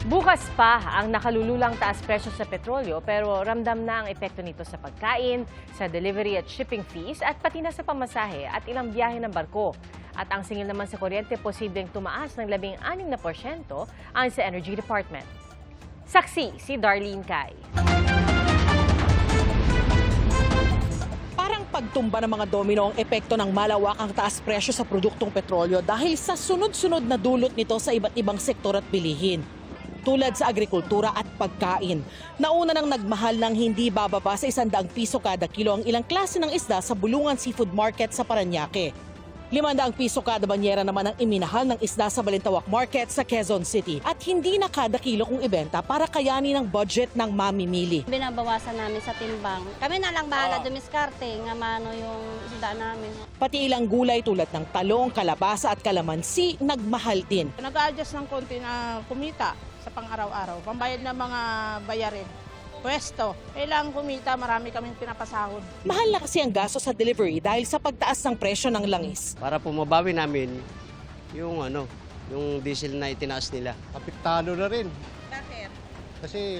Bukas pa ang nakalululang taas presyo sa petrolyo pero ramdam na ang epekto nito sa pagkain, sa delivery at shipping fees at pati na sa pamasahe at ilang biyahe ng barko. At ang singil naman sa kuryente posibleng tumaas ng 16% ayon sa Energy Department. Saksi si Darlene Kai. Parang pagtumba ng mga domino ang epekto ng malawakang taas presyo sa produktong petrolyo dahil sa sunod-sunod na dulot nito sa iba't ibang sektor at bilihin. Tulad sa agrikultura at pagkain. Nauna nang nagmahal ng hindi bababa sa 100 piso kada kilo ang ilang klase ng isda sa Bulungan Seafood Market sa Parañaque. 500 piso kada banyera naman ang iminahal ng isda sa Balintawak Market sa Quezon City. At hindi na kada kilo kung ibenta para kayanin ang budget ng mamimili. Binabawasan namin sa timbang. Kami na lang bahala dumiskarte nga mano yung isda namin. Pati ilang gulay tulad ng talong, kalabasa at kalamansi nagmahal din. Nag-adjust ng konti na kumita sa pang-araw-araw, pambayad ng mga bayarin. Pwesto, kailangan kumita, marami kaming pinapasahod. Mahal na kasi ang gasto sa delivery dahil sa pagtaas ng presyo ng langis. Para pumabawi namin yung yung diesel na itinaas nila. Apektado na rin. Bakit? Kasi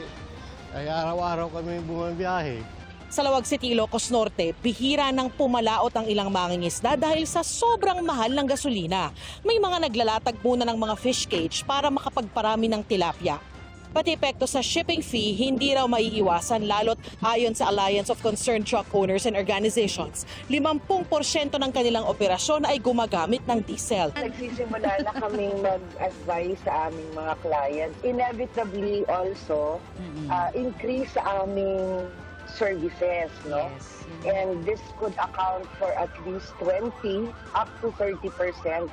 ay araw-araw kami bumabiyahe. Sa Lawag City, Ilocos Norte, bihira nang pumalaot ang ilang mangingisda dahil sa sobrang mahal ng gasolina. May mga naglalatag muna ng mga fish cage para makapagparami ng tilapia. Pati epekto sa shipping fee, hindi raw maiiwasan lalo't ayon sa Alliance of Concerned Truck Owners and Organizations, 50% ng kanilang operasyon ay gumagamit ng diesel. Nagsisimula na kaming mag-advise sa aming mga clients. Inevitably also, increase sa aming services, no? Yes. And this could account for at least 20 up to 30%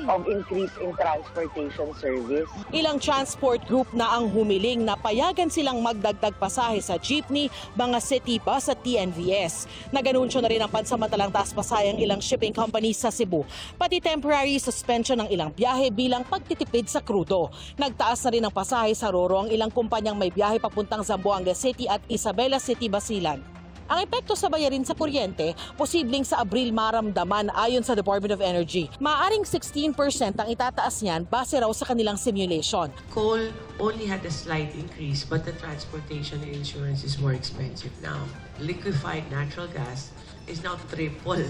of increase in transportation service. Ilang transport group na ang humiling na payagan silang magdagdag pasahe sa jeepney, mga city bus at TNVS. Nag-anunsyo na rin ang pansamantalang taas pasahe ang ilang shipping companies sa Cebu. Pati temporary suspension ng ilang biyahe bilang pagtitipid sa krudo. Nagtaas na rin ang pasahe sa Roro ang ilang kumpanyang may biyahe papuntang Zamboanga City at Isabela City, Basilan. Ang epekto sa bayarin sa kuryente, posibleng sa Abril maramdaman ayon sa Department of Energy. Maaring 16% ang itataas niyan base raw sa kanilang simulation. Coal only had a slight increase, but the transportation and insurance is more expensive now. Liquefied natural gas is now triple,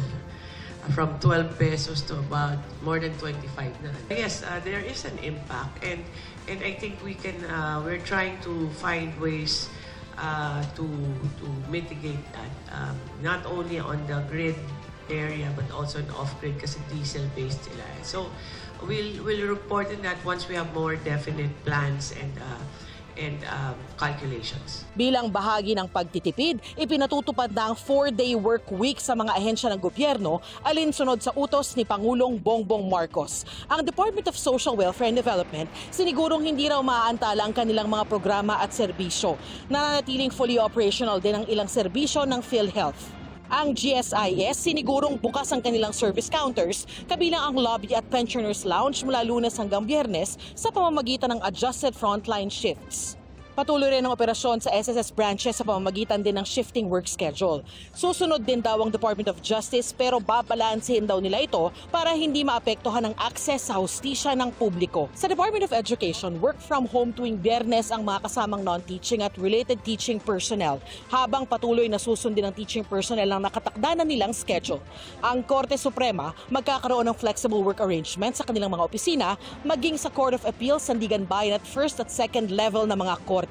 from 12 pesos to about more than 25 na. Yes, there is an impact, and I think we're trying to find ways to mitigate that, not only on the grid area but also in off-grid kasi diesel-based sila. So we'll report on that once we have more definite plans and calculations. Bilang bahagi ng pagtitipid, ipinatutupad na ang 4-day work week sa mga ahensya ng gobyerno alinsunod sa utos ni Pangulong Bongbong Marcos. Ang Department of Social Welfare and Development sinigurong hindi raw maaantala ang kanilang mga programa at serbisyo. Nananatiling fully operational din ang ilang serbisyo ng PhilHealth. Ang GSIS sinigurong bukas ang kanilang service counters, kabilang ang lobby at pensioners lounge mula Lunes hanggang Biyernes sa pamamagitan ng adjusted frontline shifts. Patuloy rin ang operasyon sa SSS branches sa pamamagitan din ng shifting work schedule. Susunod din daw ang Department of Justice pero babalansehin daw nila ito para hindi maapektuhan ang access sa hustisya ng publiko. Sa Department of Education, work from home tuwing Biyernes ang mga kasamang non-teaching at related teaching personnel, habang patuloy na susundin ng teaching personnel ang nakatakda na nilang schedule. Ang Korte Suprema magkakaroon ng flexible work arrangement sa kanilang mga opisina, maging sa Court of Appeals, Sandigan Bayan at first at second level na mga korte.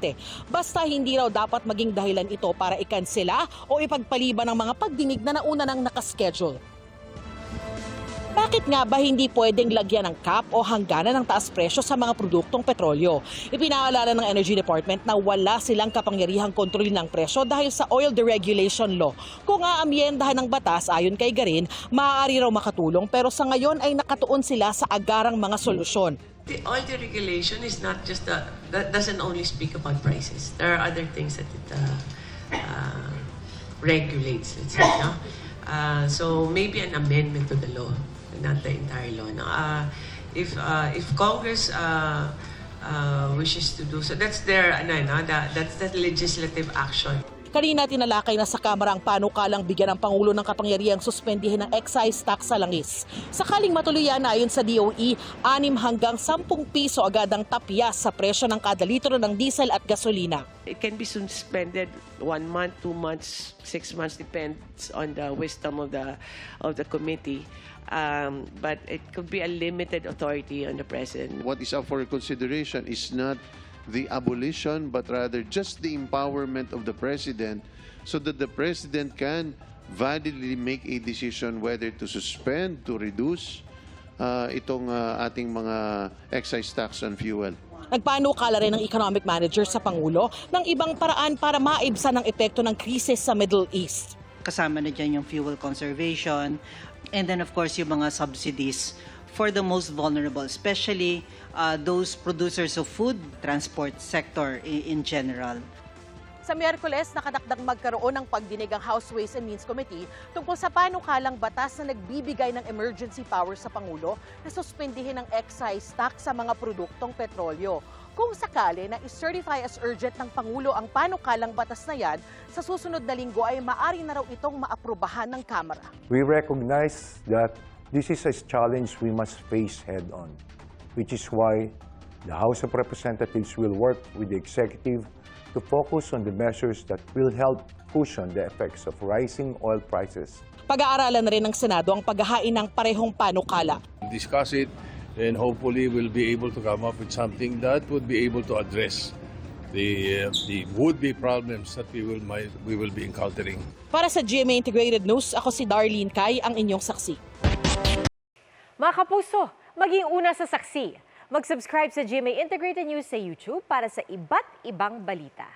Basta hindi raw dapat maging dahilan ito para ikansela o ipagpaliban ng mga pagdinig na nauna nang nakaschedule. Bakit nga ba hindi pwedeng lagyan ng cap o hangganan ng taas presyo sa mga produktong petrolyo? Ipinaalala ng Energy Department na wala silang kapangyarihang kontrolin ng presyo dahil sa Oil Deregulation Law. Kung aamyendahan ng batas ayon kay Garin, maaari raw makatulong pero sa ngayon ay nakatuon sila sa agarang mga solusyon. The oil deregulation is not just that doesn't only speak about prices. There are other things that it regulates, let's say. No? So maybe an amendment to the law, not the entire law. No? If Congress wishes to do so, that's their that's the legislative action. Kanina tinalakay na sa Kamara ang panukalang bigyan ng Pangulo ng kapangyarihang suspendihin ng excise tax sa langis. Sakaling matuloy yan, ayon sa DOE, 6 hanggang 10 piso agad ang tapyas sa presyo ng kada litro ng diesel at gasolina. It can be suspended 1 month, 2 months, 6 months, depends on the wisdom of the committee. But it could be a limited authority on the president. What is up for consideration is not the abolition, but rather just the empowerment of the president so that the president can validly make a decision whether to suspend, to reduce itong ating mga excise tax on fuel. Nagpanukala rin ng economic manager sa Pangulo ng ibang paraan para maibsan ang epekto ng krisis sa Middle East. Kasama na dyan yung fuel conservation and then of course yung mga subsidies for the most vulnerable, especially those producers of food, transport sector in general. Sa Miyerkules, nakadakdang magkaroon ng pagdinig ang House Ways and Means Committee tungkol sa panukalang batas na nagbibigay ng emergency power sa Pangulo na suspendihin ang excise tax sa mga produktong petrolyo. Kung sakali na i-certify as urgent ng Pangulo ang panukalang batas na yan, sa susunod na linggo ay maaari na raw itong maaprubahan ng Kamara. We recognize that this is a challenge we must face head-on, which is why the House of Representatives will work with the executive to focus on the measures that will help cushion the effects of rising oil prices. Pag-aaralan na rin ng Senado ang paghahain ng parehong panukala. Discuss it and hopefully we'll be able to come up with something that would be able to address the would-be problems that we will be encountering. Para sa GMA Integrated News, ako si Darlene Kai, ang inyong saksi. Mga kapuso, maging una sa saksi. Mag-subscribe sa GMA Integrated News sa YouTube para sa iba't ibang balita.